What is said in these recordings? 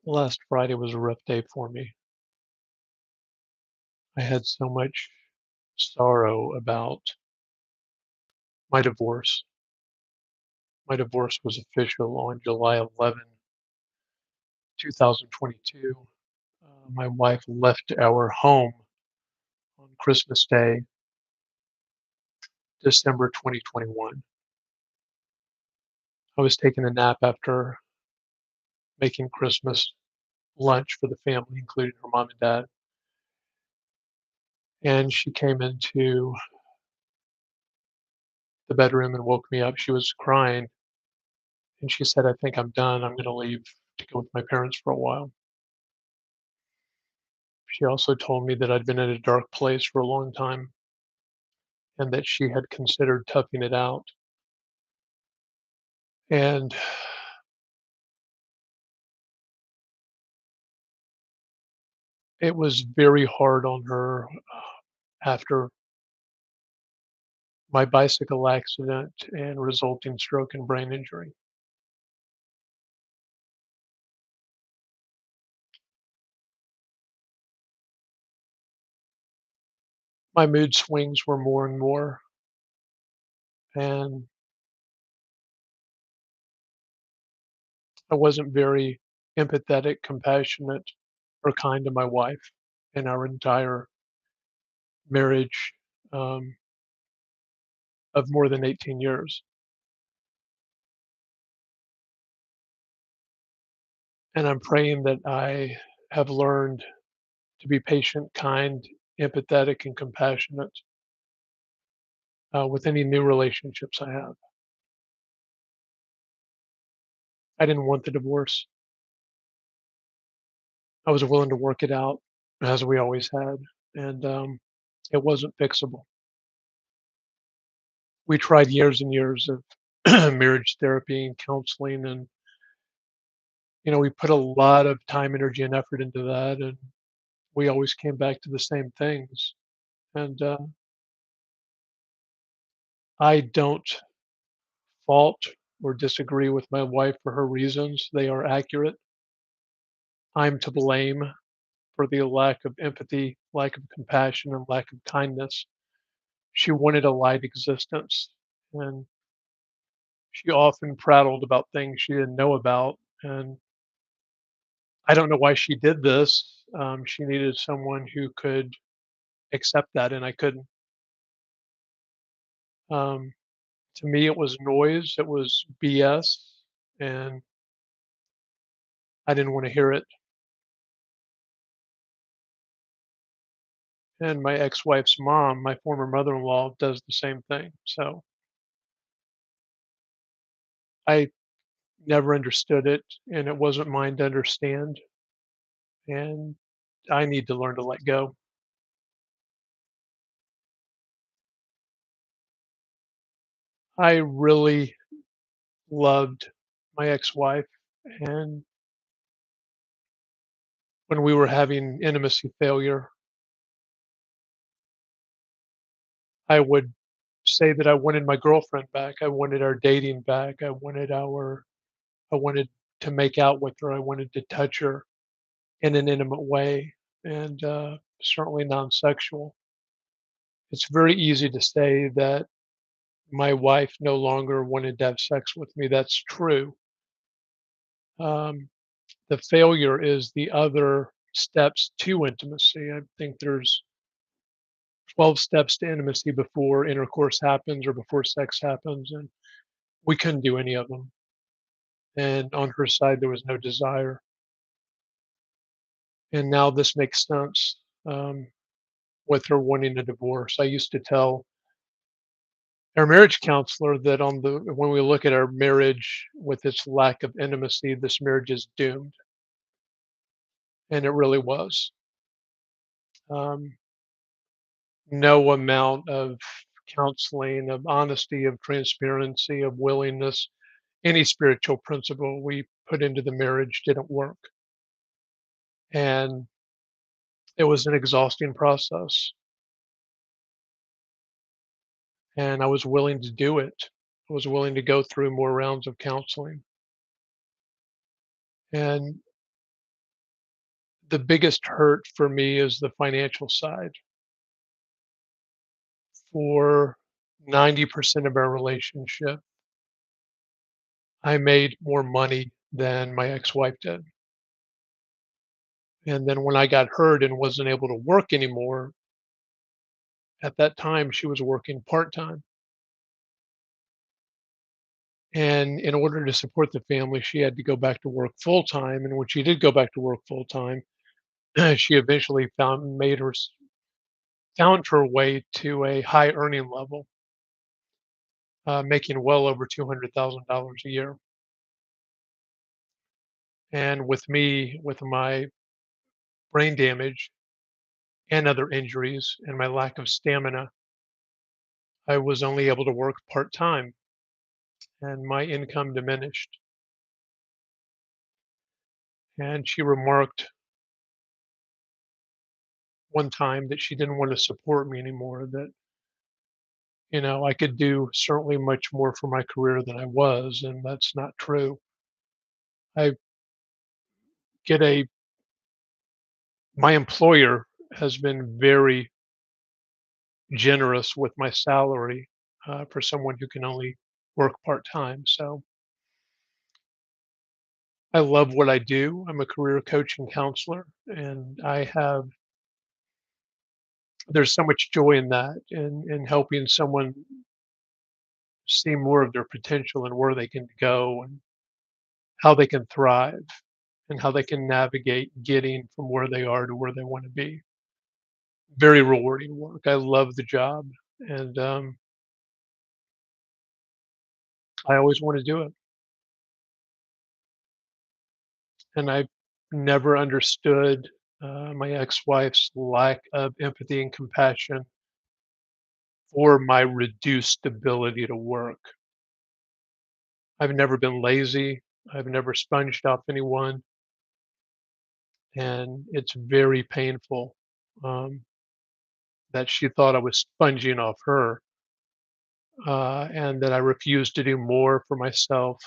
Last Friday was a rough day for me. I had so much sorrow about my divorce. My divorce was official on July 11, 2022. My wife left our home on Christmas Day, December 2021. I was taking a nap after making Christmas lunch for the family, including her mom and dad, and she came into the bedroom and woke me up. She was crying, and she said, "I think I'm done. I'm gonna leave to go with my parents for a while." She also told me that I'd been in a dark place for a long time and that she had considered toughing it out. And it was very hard on her after my bicycle accident and resulting stroke and brain injury. My mood swings were more and more, and I wasn't very empathetic, compassionate, or kind to my wife in our entire marriage um, of more than 18 years. And I'm praying that I have learned to be patient, kind, empathetic, and compassionate with any new relationships I have. I didn't want the divorce. I was willing to work it out as we always had, and it wasn't fixable. We tried years and years of marriage therapy and counseling, and we put a lot of time, energy, and effort into that, and we always came back to the same things. And I don't fault or disagree with my wife for her reasons. They are accurate. I'm to blame for the lack of empathy, lack of compassion, and lack of kindness. She wanted a light existence, and she often prattled about things she didn't know about. And I don't know why she did this. She needed someone who could accept that, and I couldn't. Um, to me, it was noise. It was BS, and I didn't want to hear it. And my ex-wife's mom, my former mother-in-law, does the same thing. So I never understood it, and it wasn't mine to understand. And I need to learn to let go. I really loved my ex-wife, and when we were having intimacy failure, I would say that I wanted my girlfriend back. I wanted our dating back. I wanted to make out with her. I wanted to touch her in an intimate way, and certainly non-sexual. It's very easy to say that my wife no longer wanted to have sex with me. That's true. Um, the failure is the other steps to intimacy. I think there's 12 steps to intimacy before intercourse happens or before sex happens, and we couldn't do any of them. And on her side, there was no desire. And now this makes sense with her wanting a divorce. I used to tell our marriage counselor that when we look at our marriage with its lack of intimacy, this marriage is doomed, and it really was. Um, no amount of counseling, of honesty, of transparency, of willingness, any spiritual principle we put into the marriage didn't work. And it was an exhausting process. And I was willing to do it. I was willing to go through more rounds of counseling. And the biggest hurt for me is the financial side. For 90% of our relationship, I made more money than my ex-wife did. And then when I got hurt and wasn't able to work anymore, at that time she was working part-time. And in order to support the family, she had to go back to work full-time. And when she did go back to work full-time, she eventually found her way to a high earning level, making well over $200,000 a year. And with me, with my brain damage and other injuries and my lack of stamina, I was only able to work part time and my income diminished. And she remarked one time that she didn't want to support me anymore, that, I could do certainly much more for my career than I was. And that's not true. I get a, my employer has been very generous with my salary for someone who can only work part time. So I love what I do. I'm a career coach and counselor, and there's so much joy in that, in helping someone see more of their potential and where they can go and how they can thrive and how they can navigate getting from where they are to where they want to be. Very rewarding work. I love the job, and I always want to do it. And I never understood my ex-wife's lack of empathy and compassion for my reduced ability to work. I've never been lazy. I've never sponged off anyone, and it's very painful um, that she thought I was sponging off her, and that I refused to do more for myself.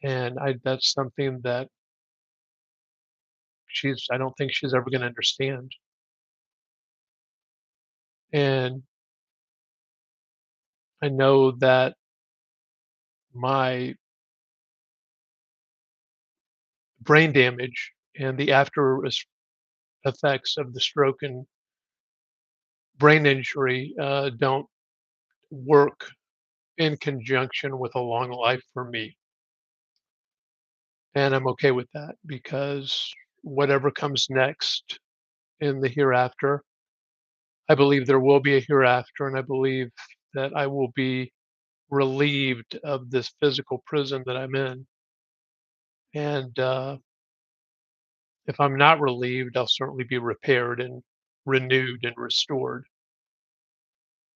And that's something that I don't think she's ever going to understand. And I know that my brain damage and the after effects of the stroke and brain injury don't work in conjunction with a long life for me. And I'm okay with that because whatever comes next in the hereafter, I believe there will be a hereafter, and I believe that I will be relieved of this physical prison that I'm in. And if I'm not relieved, I'll certainly be repaired and renewed and restored.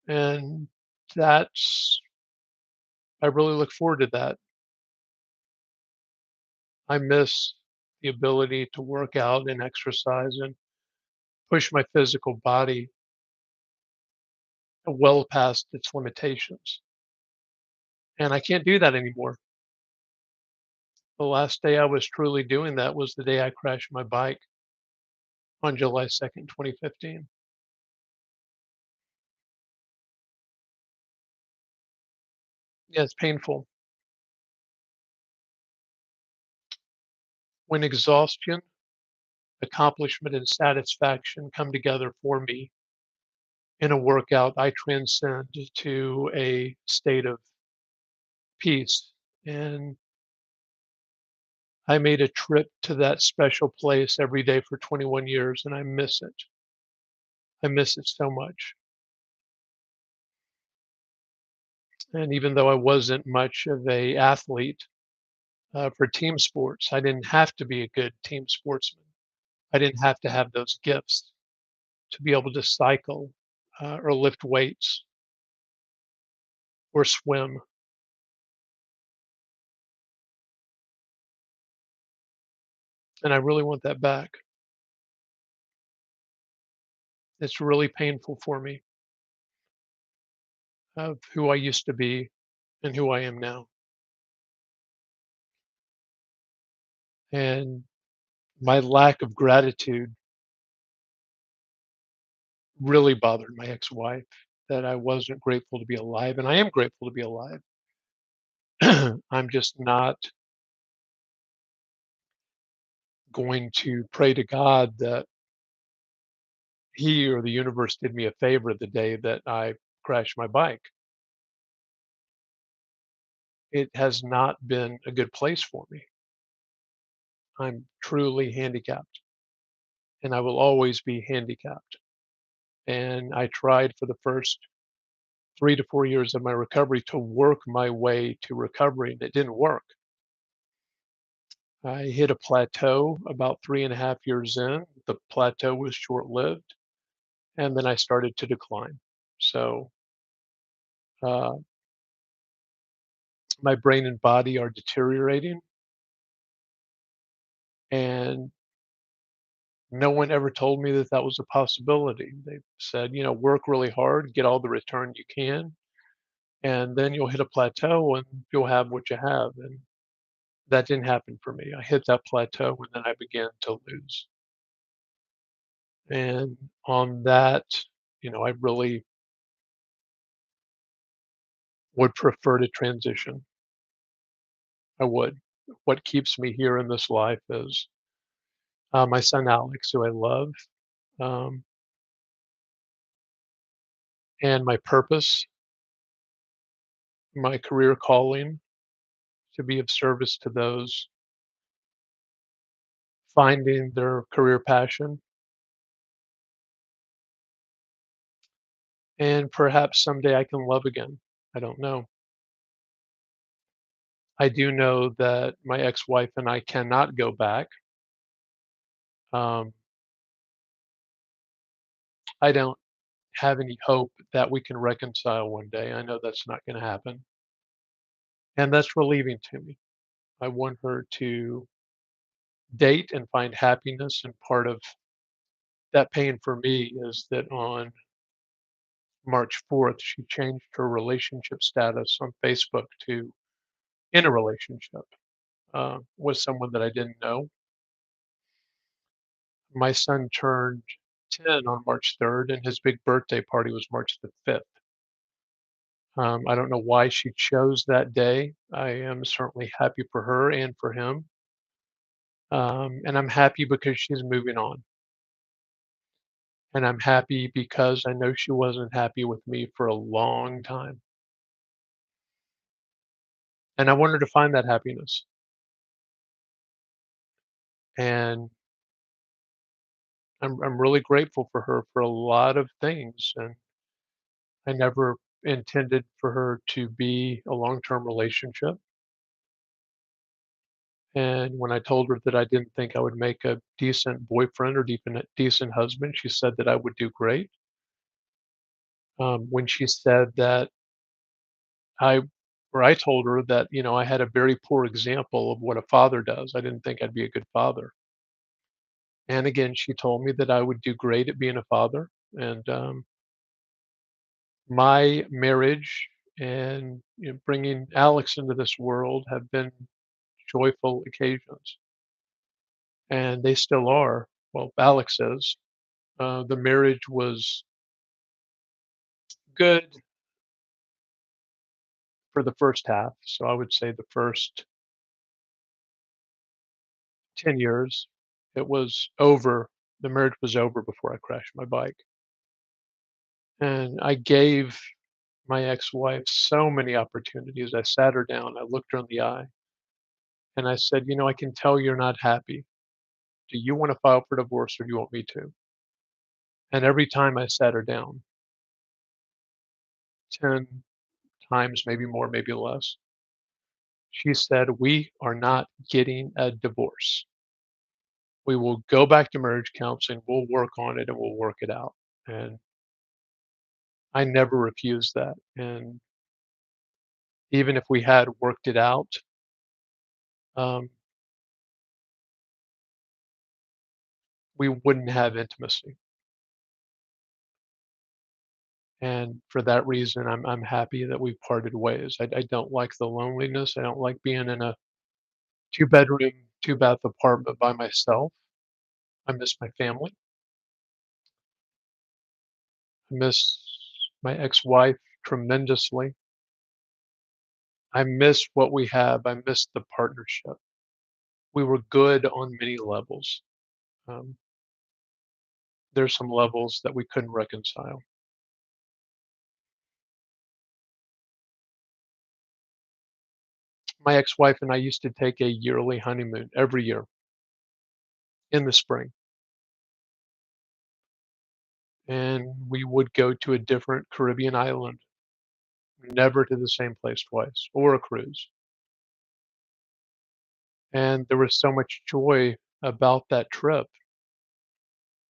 And that's I really look forward to that. I miss the ability to work out and exercise and push my physical body well past its limitations. And I can't do that anymore. The last day I was truly doing that was the day I crashed my bike on July 2nd, 2015. Yeah, it's painful. When exhaustion, accomplishment, and satisfaction come together for me in a workout, I transcend to a state of peace. And I made a trip to that special place every day for 21 years, and I miss it. I miss it so much. And even though I wasn't much of a athlete for team sports, I didn't have to be a good team sportsman. I didn't have to have those gifts to be able to cycle or lift weights or swim. And I really want that back. It's really painful for me of who I used to be. and who I am now. And my lack of gratitude really bothered my ex-wife, that I wasn't grateful to be alive, and I am grateful to be alive. I'm just not going to pray to God that he or the universe did me a favor the day that I crashed my bike. It has not been a good place for me. I'm truly handicapped, and I will always be handicapped. And I tried for the first 3 to 4 years of my recovery to work my way to recovery, and it didn't work. I hit a plateau about 3.5 years in. The plateau was short-lived, and then I started to decline. So, uh, my brain and body are deteriorating, and no one ever told me that that was a possibility. They said, "Work really hard, get all the return you can, and then you'll hit a plateau and you'll have what you have." And that didn't happen for me. I hit that plateau and then I began to lose. And on that, I really would prefer to transition. I would. What keeps me here in this life is my son Alex, who I love, um, and my purpose, my career calling to be of service to those finding their career passion. And perhaps someday I can love again. I don't know. I do know that my ex-wife and I cannot go back. Um, I don't have any hope that we can reconcile one day. I know that's not going to happen. And that's relieving to me. I want her to date and find happiness. And part of that pain for me is that on March 4th, she changed her relationship status on Facebook to in a relationship with someone that I didn't know. My son turned 10 on March 3rd, and his big birthday party was March the 5th. I don't know why she chose that day. I am certainly happy for her and for him. And I'm happy because she's moving on. And I'm happy because I know she wasn't happy with me for a long time. And I want her to find that happiness. And I'm really grateful for her for a lot of things. And I never intended for her to be a long-term relationship. And when I told her that I didn't think I would make a decent boyfriend or decent husband, she said that I would do great. When she said that I or I told her that, I had a very poor example of what a father does. I didn't think I'd be a good father. And again, she told me that I would do great at being a father. And my marriage and bringing Alex into this world have been joyful occasions, and they still are. Well, Alex is. The marriage was good for the first half. So I would say the first 10 years, it was over. The marriage was over before I crashed my bike. And I gave my ex-wife so many opportunities. I sat her down, I looked her in the eye, and I said, I can tell you're not happy. Do you want to file for divorce or do you want me to? And every time I sat her down, 10 times, maybe more, maybe less, she said, "We are not getting a divorce. We will go back to marriage counseling, we'll work on it, and we'll work it out." And I never refused that, and even if we had worked it out, um, we wouldn't have intimacy, and for that reason, I'm happy that we parted ways. I don't like the loneliness. I don't like being in a two-bedroom, two-bath apartment by myself. I miss my family. I miss my ex-wife tremendously. I miss what we have. I miss the partnership. We were good on many levels. Um, there's some levels that we couldn't reconcile. My ex-wife and I used to take a yearly honeymoon every year in the spring, and we would go to a different Caribbean island, never to the same place twice, or a cruise. And there was so much joy about that trip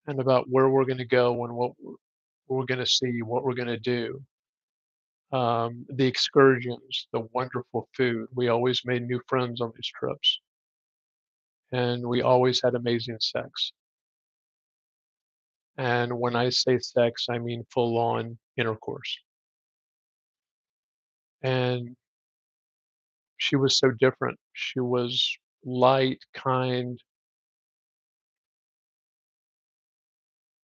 and about where we're going to go and what we're going to see, what we're going to do. The excursions, the wonderful food. We always made new friends on these trips, and we always had amazing sex. And when I say sex, I mean full on intercourse. And she was so different. She was light, kind.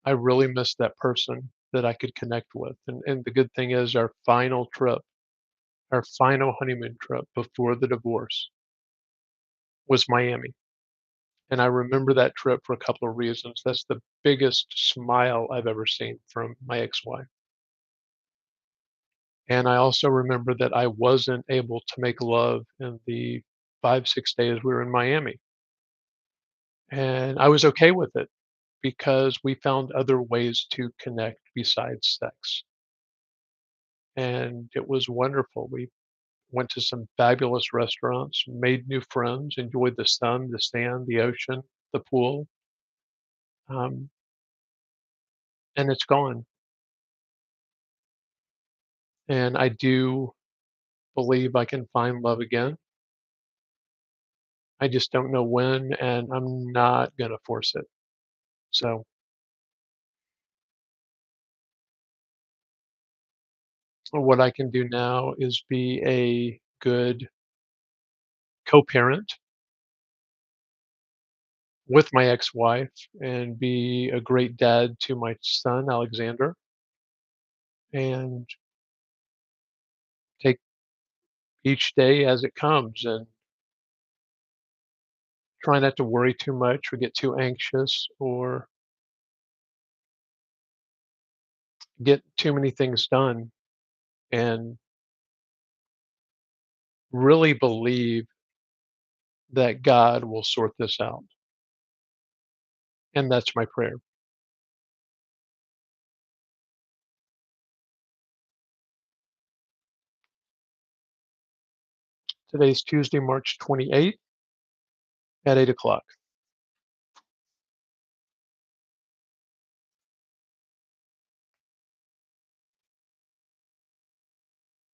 I really missed that person that I could connect with. And the good thing is our final honeymoon trip before the divorce was Miami. And I remember that trip for a couple of reasons. That's the biggest smile I've ever seen from my ex-wife. And I also remember that I wasn't able to make love in the 5, 6 days we were in Miami. And I was okay with it because we found other ways to connect besides sex. And it was wonderful. We went to some fabulous restaurants, made new friends, enjoyed the sun, the sand, the ocean, the pool. Um, and it's gone. And I do believe I can find love again. I just don't know when, and I'm not gonna force it. So, what I can do now is be a good co-parent with my ex-wife and be a great dad to my son, Alexander, and take each day as it comes and try not to worry too much or get too anxious or get too many things done, and really believe that God will sort this out. And that's my prayer. Today's Tuesday, March 28th at 8 o'clock.